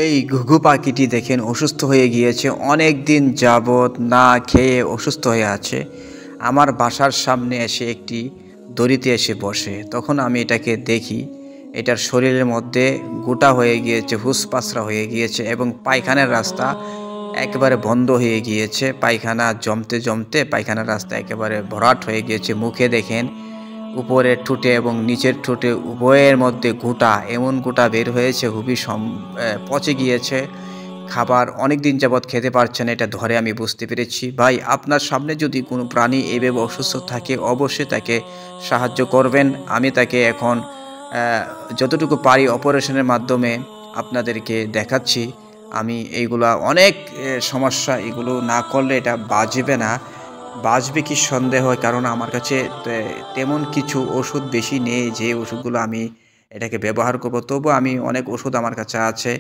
এই ঘুঘু পাখিটি দেখেন অসুস্থ হয়ে গিয়েছে, অনেক দিন যাবৎ না খেয়ে অসুস্থ হয়ে আছে। আমার বাসার সামনে এসে একটি দড়িতে এসে বসে, তখন আমি এটাকে দেখি। এটার শরীরের মধ্যে গোটা হয়ে গিয়েছে, হুসপাসরা হয়ে গিয়েছে এবং পায়খানার রাস্তা একেবারে বন্ধ হয়ে গিয়েছে। পায়খানা জমতে জমতে পায়খানার রাস্তা একেবারে ভরাট হয়ে গিয়েছে। মুখে দেখেন উপরের ঠোঁটে এবং নিচের ঠোঁটে উভয়ের মধ্যে গোটা, এমন গোটা বের হয়েছে, খুবই পচে গিয়েছে। খাবার অনেক দিন যাবৎ খেতে পারছে না, এটা ধরে আমি বুঝতে পেরেছি। ভাই, আপনার সামনে যদি কোনো প্রাণী এভাবে অসুস্থ থাকে, অবশ্যই তাকে সাহায্য করবেন। আমি তাকে এখন যতটুকু পারি অপারেশনের মাধ্যমে আপনাদেরকে দেখাচ্ছি। আমি এইগুলা অনেক সমস্যা, এগুলো না করলে এটা বাঁচবে না। বাঁচবে কি সন্দেহ হয়, কারণ আমার কাছে তেমন কিছু ওষুধ বেশি নেই যে ওষুধগুলো আমি এটাকে ব্যবহার করব। তবু আমি অনেক ওষুধ আমার কাছে আছে,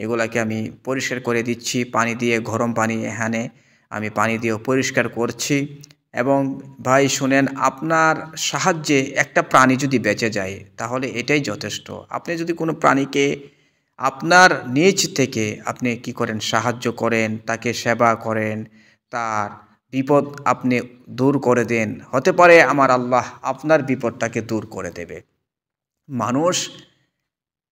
এগুলাকে আমি পরিষ্কার করে দিচ্ছি পানি দিয়ে, গরম পানি এখানে আমি পানি দিয়েও পরিষ্কার করছি। এবং ভাই শুনেন, আপনার সাহায্যে একটা প্রাণী যদি বেঁচে যায় তাহলে এটাই যথেষ্ট। আপনি যদি কোনো প্রাণীকে আপনার নিজ থেকে আপনি কি করেন, সাহায্য করেন, তাকে সেবা করেন, তার বিপদ আপনি দূর করে দেন, হতে পারে আমার আল্লাহ আপনার বিপদটাকে দূর করে দেবে। মানুষ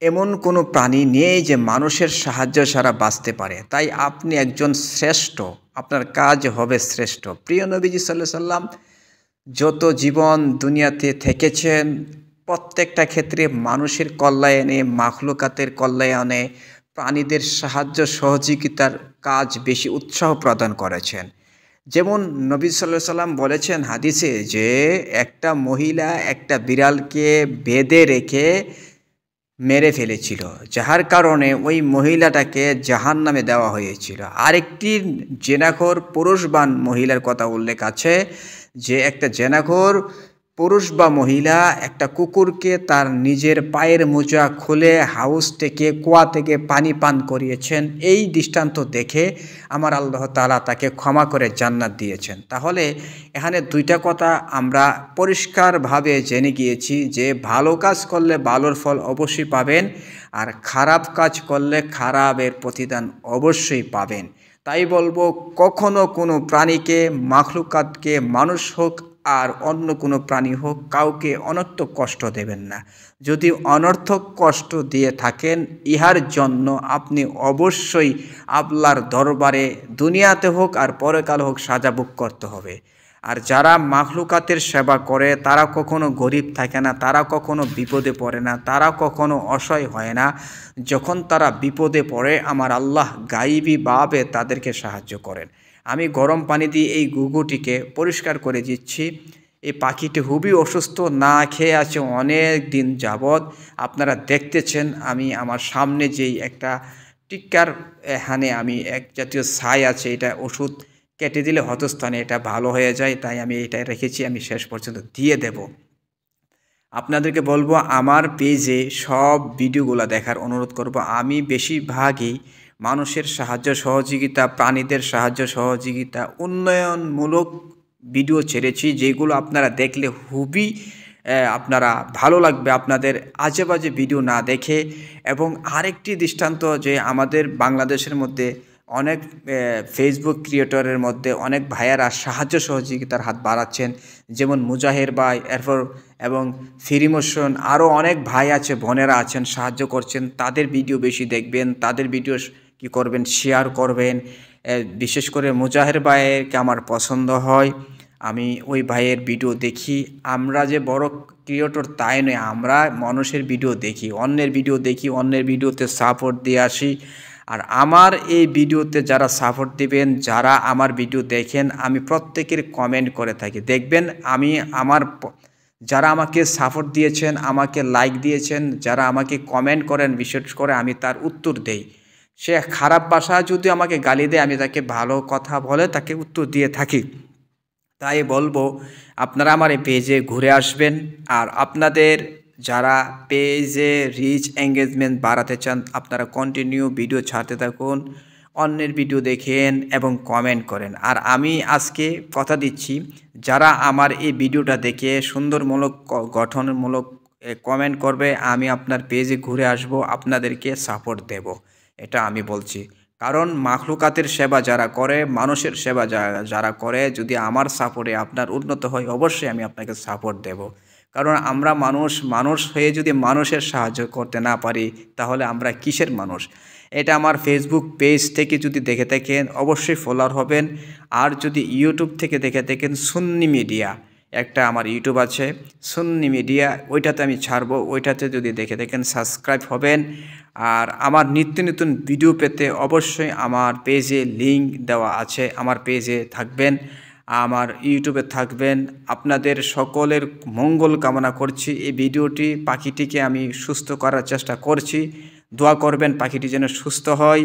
এমন কোনো প্রাণী নেই যে মানুষের সাহায্য ছাড়া বাঁচতে পারে। তাই আপনি একজন শ্রেষ্ঠ, আপনার কাজ হবে শ্রেষ্ঠ। প্রিয় নবীজি সাল্লাল্লাহু আলাইহি সাল্লাম যত জীবন দুনিয়াতে থেকেছেন, প্রত্যেকটা ক্ষেত্রে মানুষের কল্যাণে, মাখলুকাতের কল্যাণে, প্রাণীদের সাহায্য সহযোগিতার কাজ বেশি উৎসাহ প্রদান করেছেন। যেমন নবী সাল্লাল্লাহু আলাইহি সাল্লাম বলেছেন হাদিসে যে একটা মহিলা একটা বিড়ালকে বেঁধে রেখে মেরে ফেলেছিল, যাহার কারণে ওই মহিলাটাকে জাহান্নামে দেওয়া হয়েছিল। আরেকটি জেনাখোর পুরুষবান মহিলার কথা উল্লেখ আছে, যে একটা জেনাখোর পুরুষ বা মহিলা একটা কুকুরকে তার নিজের পায়ের মোজা খুলে হাউস থেকে, কুয়া থেকে পানি পান করিয়েছেন। এই দৃষ্টান্ত দেখে আমার আল্লাহ তাআলা তাকে ক্ষমা করে জান্নাত দিয়েছেন। তাহলে এখানে দুইটা কথা আমরা পরিষ্কারভাবে জেনে গিয়েছি যে ভালো কাজ করলে ভালোর ফল অবশ্যই পাবেন, আর খারাপ কাজ করলে খারাপের প্রতিদান অবশ্যই পাবেন। তাই বলবো, কখনো কোনো প্রাণীকে, মাখলুকাতকে, মানুষ হোক আর অন্য কোনো প্রাণী হোক, কাউকে অনর্থক কষ্ট দেবেন না। যদি অনর্থক কষ্ট দিয়ে থাকেন, ইহার জন্য আপনি অবশ্যই আল্লাহর দরবারে দুনিয়াতে হোক আর পরকাল হোক সাজা ভোগ করতে হবে। আর যারা মাখলুকাতের সেবা করে তারা কখনো গরিব থাকে না, তারা কখনো বিপদে পড়ে না, তারা কখনো অসহায় হয় না। যখন তারা বিপদে পড়ে আমার আল্লাহ গাইবীভাবে তাদেরকে সাহায্য করেন। আমি গরম পানি দিয়ে এই ঘুঘুটিকে পরিষ্কার করে দিচ্ছি। এই পাখিটি খুবই অসুস্থ, না খেয়ে আছে অনেক দিন যাবৎ। আপনারা দেখতেছেন আমি আমার সামনে যেই একটা টিক্কার এখানে আমি এক জাতীয় ছাই আছে, এটা ওষুধ কেটে দিলে হতস্থানে এটা ভালো হয়ে যায়, তাই আমি এটা রেখেছি, আমি শেষ পর্যন্ত দিয়ে দেব। আপনাদেরকে বলবো আমার পেজে সব ভিডিওগুলো দেখার অনুরোধ করব। আমি বেশিরভাগই মানুষের সাহায্য সহযোগিতা, প্রাণীদের সাহায্য সহযোগিতা, উন্নয়নমূলক ভিডিও ছেড়েছি, যেগুলো আপনারা দেখলে খুবই আপনারা ভালো লাগবে, আপনাদের আজে বাজে ভিডিও না দেখে। এবং আরেকটি দৃষ্টান্ত, যে আমাদের বাংলাদেশের মধ্যে অনেক ফেসবুক ক্রিয়েটরের মধ্যে অনেক ভাইয়ারা সাহায্য সহযোগিতার হাত বাড়াচ্ছেন, যেমন মুজাহের ভাই, এরপর এবং ফিরিমোশন, আরও অনেক ভাই আছে, বোনেরা আছেন, সাহায্য করছেন। তাদের ভিডিও বেশি দেখবেন, তাদের ভিডিও কি করবেন, শেয়ার করবেন। বিশেষ করে মুজাহের ভাইকে আমার পছন্দ হয়, আমি ওই ভাইয়ের ভিডিও দেখি। আমরা যে বড় ক্রিয়েটর তাই নয়, আমরা মানুষের ভিডিও দেখি, অন্যের ভিডিও দেখি, অন্যের ভিডিওতে সাপোর্ট দিয়ে আসি। আর আমার এই ভিডিওতে যারা সাপোর্ট দিবেন, যারা আমার ভিডিও দেখেন, আমি প্রত্যেকের কমেন্ট করে থাকি। দেখবেন আমি যারা আমাকে সাপোর্ট দিয়েছেন, আমাকে লাইক দিয়েছেন, যারা আমাকে কমেন্ট করেন, বিশেষ করে আমি তার উত্তর দেই। সে খারাপ ভাষা যদি আমাকে গালি দেয়, আমি তাকে ভালো কথা বলে তাকে উত্তর দিয়ে থাকি। তাই বলবো আপনারা আমার এই পেজে ঘুরে আসবেন। আর আপনাদের যারা পেজে রিচ এঙ্গেজমেন্ট বাড়াতে চান, আপনারা কন্টিনিউ ভিডিও ছাড়তে থাকুন, অন্যের ভিডিও দেখেন এবং কমেন্ট করেন। আর আমি আজকে কথা দিচ্ছি, যারা আমার এই ভিডিওটা দেখে সুন্দরমূলক, গঠনমূলক কমেন্ট করবে, আমি আপনার পেজে ঘুরে আসব, আপনাদেরকে সাপোর্ট দেব। এটা আমি বলছি। কারণ মাখলুকাতের সেবা যারা করে, মানুষের সেবা যারা করে, যদি আমার সাপোর্টে আপনার উন্নত হয়, অবশ্যই আমি আপনাকে সাপোর্ট দেব। কারণ আমরা মানুষ, মানুষ হয়ে যদি মানুষের সাহায্য করতে না পারি, তাহলে আমরা কিসের মানুষ? এটা আমার ফেসবুক পেজ থেকে যদি দেখে থাকেন, অবশ্যই ফলোয়ার হবেন। আর যদি ইউটিউব থেকে দেখে থাকেন, সুন্নি মিডিয়া একটা আমার ইউটিউব আছে, সুন্নি মিডিয়া, ওইটাতে আমি ছাড়বো। ওইটাতে যদি দেখে থাকেন, সাবস্ক্রাইব হবেন। আর আমার নিত্য নতুন ভিডিও পেতে অবশ্যই আমার পেজে লিংক দেওয়া আছে, আমার পেজে থাকবেন, আমার ইউটিউবে থাকবেন। আপনাদের সকলের মঙ্গল কামনা করছি। এই ভিডিওটি পাখিটিকে আমি সুস্থ করার চেষ্টা করছি, দোয়া করবেন পাখিটি যেন সুস্থ হয়।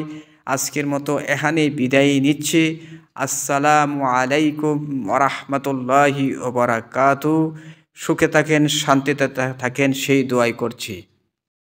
আজকের মতো এখানেই বিদায় নিচ্ছি। আসসালামু আলাইকুম ওয়া রাহমাতুল্লাহি ওয়া বারাকাতুহু। সুখে থাকেন, শান্তিতে থাকেন, সেই দোয়াই করছি।